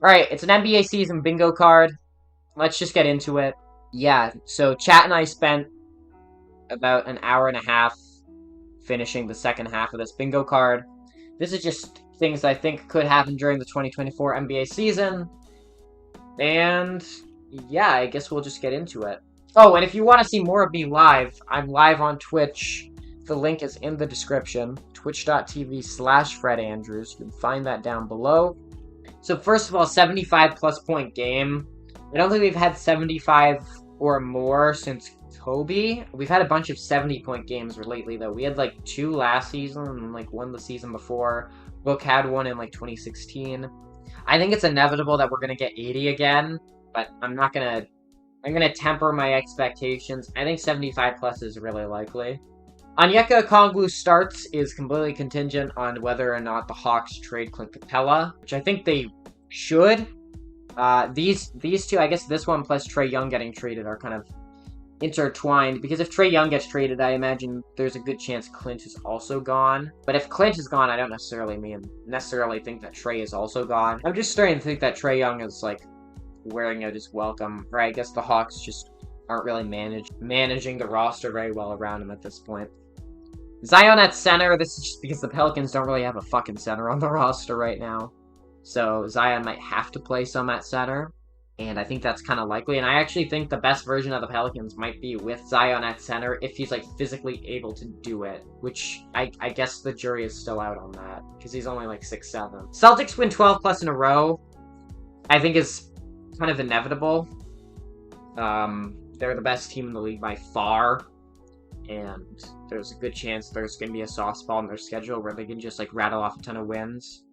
Alright, it's an NBA season bingo card. Let's just get into it. Yeah, so Chat and I spent about an hour and a half finishing the second half of this bingo card. This is just things I think could happen during the 2024 NBA season. And yeah, I guess we'll just get into it. Oh, and if you want to see more of me live, I'm live on Twitch. The link is in the description. Twitch.tv/FredAndrews. You can find that down below. So first of all, 75 plus point game. I don't think we've had 75 or more since Kobe. We've had a bunch of 70-point games lately, though. We had like 2 last season and like 1 the season before. Book had 1 in like 2016. I think it's inevitable that we're gonna get 80 again, but I'm gonna temper my expectations. I think 75 plus is really likely. Onyeka Okongwu starts is completely contingent on whether or not the Hawks trade Clint Capella, which I think they should. These two, I guess this one plus Trae Young getting traded are kind of intertwined, because if Trae Young gets traded, I imagine there's a good chance Clint is also gone. But if Clint is gone, I don't necessarily think that Trae is also gone. I'm just starting to think that Trae Young is like wearing out his welcome, or I guess the Hawks just aren't really managing the roster very well around him at this point. Zion at center, this is just because the Pelicans don't really have a fucking center on the roster right now. So Zion might have to play some at center, and I think that's kind of likely. And I actually think the best version of the Pelicans might be with Zion at center if he's like physically able to do it, which I guess the jury is still out on that, because he's only like 6'7". Celtics win 12 plus in a row, I think is kind of inevitable. They're the best team in the league by far, and there's a good chance there's going to be a soft spot in their schedule where they can just like rattle off a ton of wins.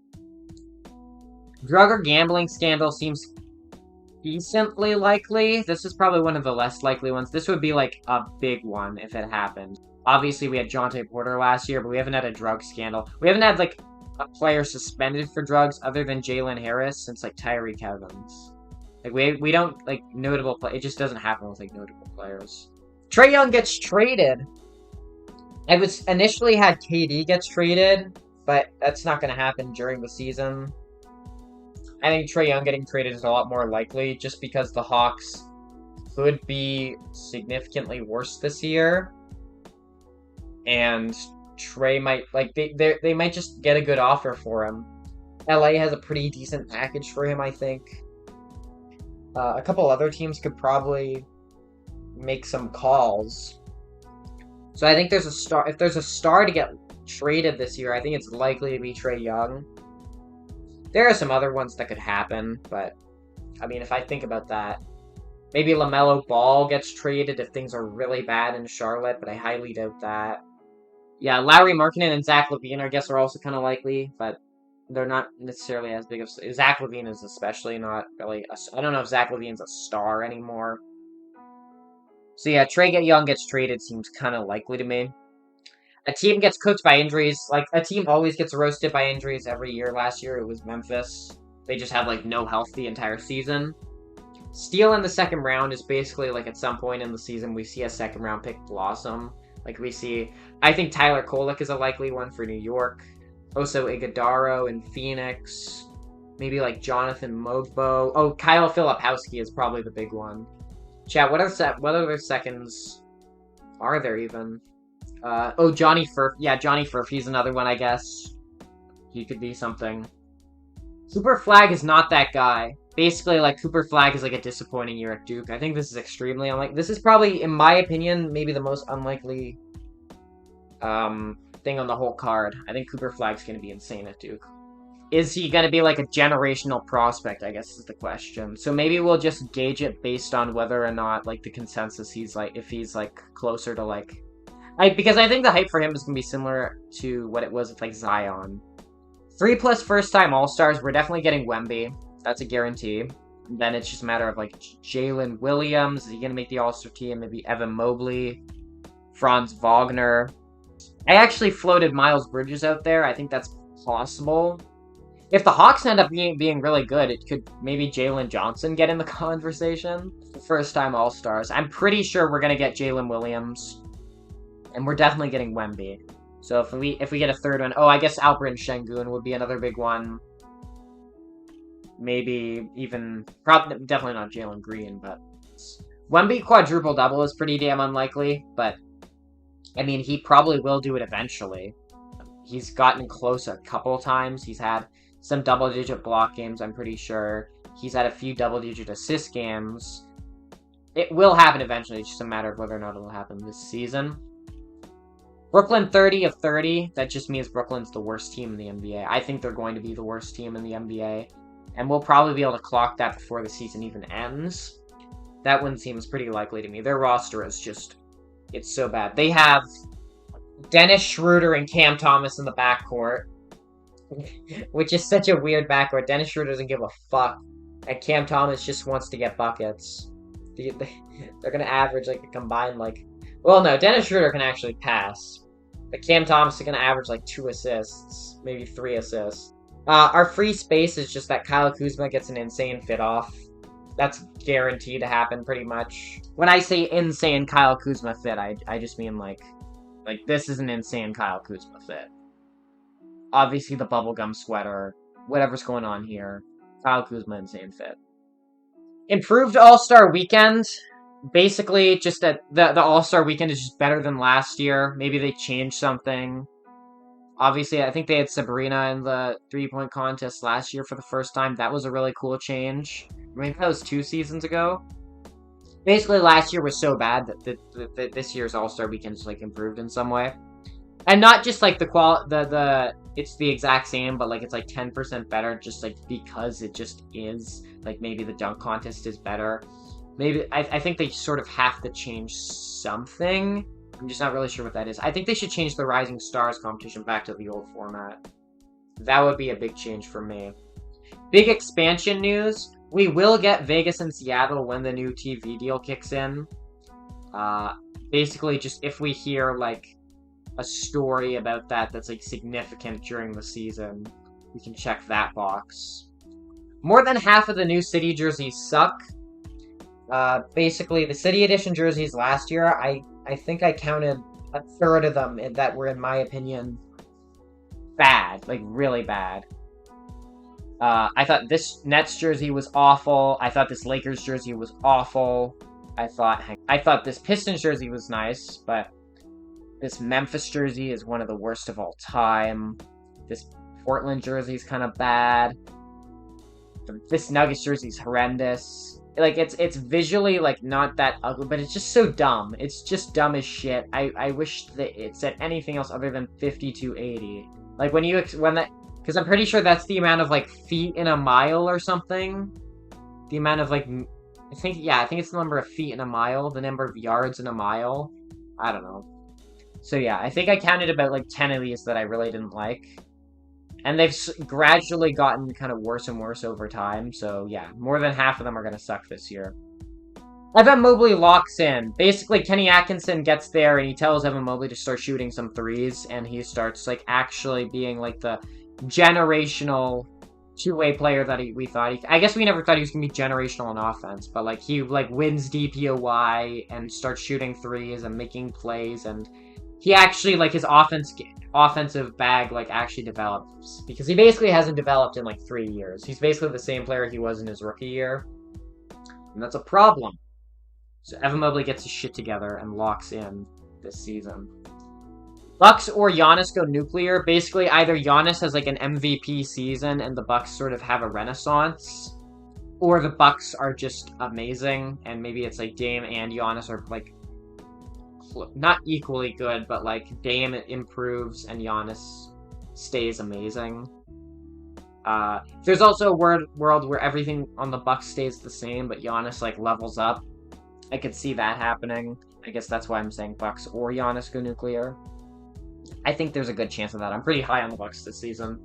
Drug or gambling scandal seems decently likely. This is probably one of the less likely ones. This would be like a big one if it happened. Obviously, we had Jontay Porter last year, but we haven't had a drug scandal. We haven't had like a player suspended for drugs other than Jalen Harris since like Tyreek Evans. Like we don't like notable play. It just doesn't happen with like notable players. Trae Young gets traded. I was initially had KD gets traded, but that's not going to happen during the season. I think Trae Young getting traded is a lot more likely, just because the Hawks could be significantly worse this year, and Trae might like they might just get a good offer for him. LA has a pretty decent package for him, I think. A couple other teams could probably make some calls. So I think there's a star. If there's a star to get traded this year, I think it's likely to be Trae Young. There are some other ones that could happen, but I mean, if I think about that, maybe LaMelo Ball gets traded if things are really bad in Charlotte, but I highly doubt that. Yeah, Lauri Markkanen and Zach LaVine, I guess, are also kind of likely, but they're not necessarily as big of... Zach LaVine is especially not really... I don't know if Zach LaVine's a star anymore. So yeah, Trae Young gets traded seems kind of likely to me. A team gets cooked by injuries. Like, a team always gets roasted by injuries every year. Last year, it was Memphis. They just had, like, no health the entire season. Steal in the second round is basically, like, at some point in the season, we see a second-round pick blossom. Like, we see... I think Tyler Kolek is a likely one for New York. Also, Iguodaro in Phoenix. Maybe, like, Jonathan Mogbo. Oh, Kyle Filipowski is probably the big one. Chat, what other seconds are there, even? Johnny Furphy. Yeah, Johnny Furphy's another one, I guess. He could be something. Cooper Flagg is not that guy. Basically, like, Cooper Flagg is, like, a disappointing year at Duke. I think this is extremely unlikely. This is probably, in my opinion, maybe the most unlikely thing on the whole card. I think Cooper Flagg's going to be insane at Duke. Is he going to be, like, a generational prospect, I guess is the question. So maybe we'll just gauge it based on whether or not, like, the consensus he's, like, if he's, like, closer to, like... because I think the hype for him is going to be similar to what it was with, like, Zion. 3+ first-time All-Stars, we're definitely getting Wemby. That's a guarantee. And then it's just a matter of, like, Jalen Williams. Is he going to make the All-Star team? Maybe Evan Mobley. Franz Wagner. I actually floated Miles Bridges out there. I think that's possible. If the Hawks end up being really good, it could maybe Jalen Johnson get in the conversation. First-time All-Stars. I'm pretty sure we're going to get Jalen Williams. And we're definitely getting Wemby. So if we get a third one... Oh, I guess Alperen Sengun would be another big one. maybe even, probably definitely not Jalen Green, but Wemby quadruple double is pretty damn unlikely. But I mean, he probably will do it eventually. He's gotten close a couple times. He's had some double-digit block games, I'm pretty sure. He's had a few double-digit assist games. It will happen eventually. It's just a matter of whether or not it'll happen this season. Brooklyn 30 of 30. That just means Brooklyn's the worst team in the NBA. I think they're going to be the worst team in the NBA. And we'll probably be able to clock that before the season even ends. That one seems pretty likely to me. Their roster is just... it's so bad. They have Dennis Schroeder and Cam Thomas in the backcourt. Which is such a weird backcourt. Dennis Schroeder doesn't give a fuck. And Cam Thomas just wants to get buckets. They're going to average, like, a combined, like... well, no, Dennis Schroeder can actually pass. But Cam Thomas is going to average, like, 2 assists. Maybe 3 assists. Our free space is just that Kyle Kuzma gets an insane fit-off. That's guaranteed to happen, pretty much. When I say insane Kyle Kuzma fit, I just mean, like, this is an insane Kyle Kuzma fit. Obviously, the bubblegum sweater, whatever's going on here. Kyle Kuzma, insane fit. Improved All-Star Weekend. Basically, just that the All-Star Weekend is just better than last year. Maybe they changed something. Obviously, I think they had Sabrina in the three-point contest last year for the first time. That was a really cool change. Maybe that was 2 seasons ago. Basically, last year was so bad that this year's All-Star Weekend is, like, improved in some way. And not just, like, it's the exact same, but, like, it's, like, 10% better just, like, because it just is. Like, maybe the dunk contest is better. Maybe, I think they sort of have to change something. I'm just not really sure what that is. I think they should change the Rising Stars competition back to the old format. That would be a big change for me. Big expansion news. We will get Vegas and Seattle when the new TV deal kicks in. Basically, just if we hear, like, a story about that that's, like, significant during the season, we can check that box. More than half of the new City jerseys suck. Basically, the City Edition jerseys last year, I think I counted a third of them that were, in my opinion, bad. Like, really bad. I thought this Nets jersey was awful. I thought this Lakers jersey was awful. I thought this Pistons jersey was nice, but this Memphis jersey is one of the worst of all time. This Portland jersey is kind of bad. This Nuggets jersey is horrendous. Like, it's visually, like, not that ugly, but it's just so dumb. It's just dumb as shit. I wish that it said anything else other than 5280. Like, when that... because I'm pretty sure that's the amount of, like, feet in a mile or something. The amount of, like... I think it's the number of feet in a mile. The number of yards in a mile. I don't know. So, yeah, I think I counted about, like, 10 of these that I really didn't like. And they've gradually gotten kind of worse and worse over time. So, yeah, more than half of them are going to suck this year. Evan Mobley locks in. Basically, Kenny Atkinson gets there and he tells Evan Mobley to start shooting some threes. And he starts, like, actually being, like, the generational two-way player that we thought I guess we never thought he was going to be generational on offense. But, like, he, like, wins DPOY and starts shooting threes and making plays. And he actually, like, his offensive bag, like, actually develops. Because he basically hasn't developed in, like, 3 years. He's basically the same player he was in his rookie year. And that's a problem. So Evan Mobley gets his shit together and locks in this season. Bucks or Giannis go nuclear. Basically, either Giannis has, like, an MVP season and the Bucks sort of have a renaissance. Or the Bucks are just amazing. And maybe it's, like, Dame and Giannis are, like, not equally good, but, like, Dame improves and Giannis stays amazing. There's also a world where everything on the Bucks stays the same, but Giannis, like, levels up. I could see that happening. I guess that's why I'm saying Bucks or Giannis go nuclear. I think there's a good chance of that. I'm pretty high on the Bucks this season.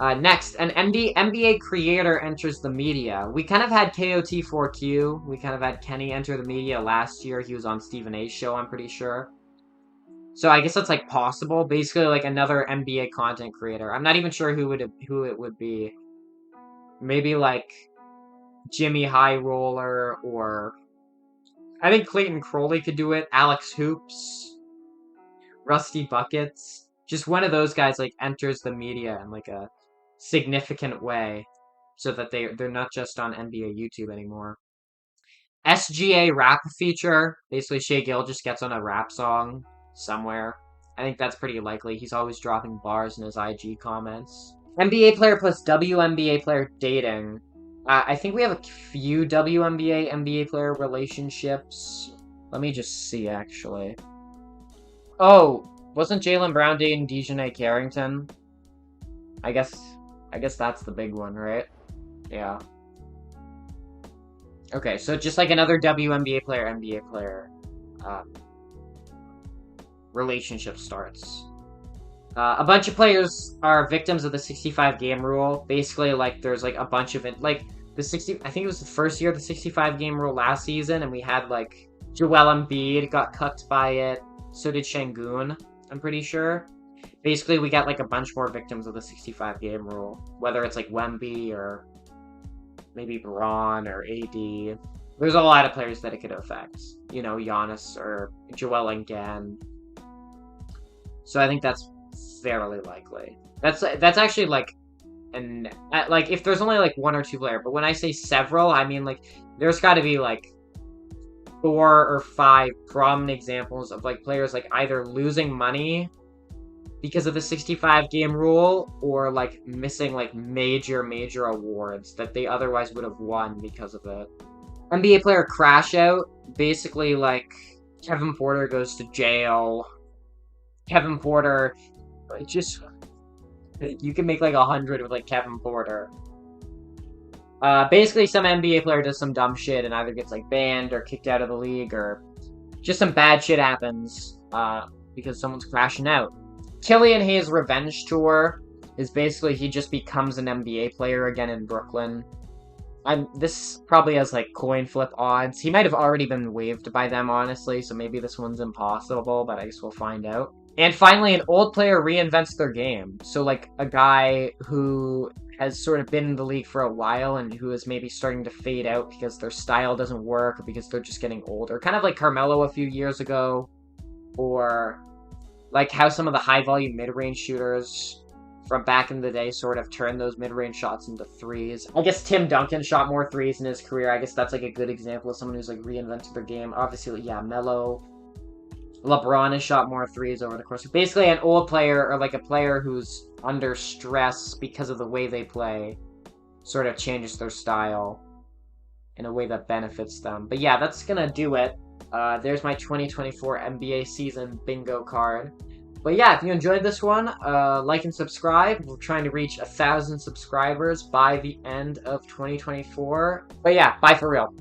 Next, an NBA creator enters the media. We kind of had KOT4Q. We kind of had Kenny enter the media last year. He was on Stephen A's show, I'm pretty sure. So I guess that's, like, possible. Basically, like, another NBA content creator. I'm not even sure who it would be. Maybe, like, Jimmy High Roller, or... I think Clayton Crowley could do it. Alex Hoops. Rusty Buckets. Just one of those guys, like, enters the media in, like, a significant way. so that they're not just on NBA YouTube anymore. SGA rap feature. Basically, Shea Gill just gets on a rap song somewhere. I think that's pretty likely. He's always dropping bars in his IG comments. NBA player plus WNBA player dating. I think we have a few WNBA, NBA player relationships. Let me just see, actually. Oh, wasn't Jaylen Brown dating Dejanay Carrington? I guess that's the big one, right? Yeah. Okay, so just like another WNBA player, NBA player, relationship starts. A bunch of players are victims of the 65 game rule. Basically, like, there's like a bunch of it, like the 60. I think it was the first year of the 65 game rule last season, and we had like Joel Embiid got cucked by it. So did Şengün, I'm pretty sure. Basically, we got like a bunch more victims of the 65 game rule, whether it's like Wemby or maybe Braun or AD. There's a lot of players that it could affect. You know, Giannis or Joel Embiid. So I think that's fairly likely. That's actually like like if there's only like one or two players, but when I say several, I mean like there's got to be like 4 or 5 prominent examples of like players like either losing money because of the 65 game rule or like missing like major awards that they otherwise would have won because of it. NBA player crash out, basically like Kevin Porter goes to jail. Kevin Porter, just you can make like 100 with like Kevin Porter. Basically some NBA player does some dumb shit and either gets like banned or kicked out of the league or just some bad shit happens because someone's crashing out. Killian Hayes' revenge tour is basically he just becomes an NBA player again in Brooklyn. This probably has like coin flip odds. He might have already been waived by them, honestly, so maybe this one's impossible, but I guess we'll find out. And finally, an old player reinvents their game. So like a guy who has sort of been in the league for a while and who is maybe starting to fade out because their style doesn't work or because they're just getting older. Kind of like Carmelo a few years ago, or like how some of the high-volume mid-range shooters from back in the day sort of turned those mid-range shots into threes. I guess Tim Duncan shot more threes in his career. I guess that's like a good example of someone who's like reinvented their game. Obviously, yeah, Melo. LeBron has shot more threes over the course. Basically, an old player or like a player who's under stress because of the way they play sort of changes their style in a way that benefits them. But yeah, that's gonna do it. There's my 2024 NBA season bingo card. But yeah, if you enjoyed this one, like and subscribe. We're trying to reach 1,000 subscribers by the end of 2024. But yeah, bye for real.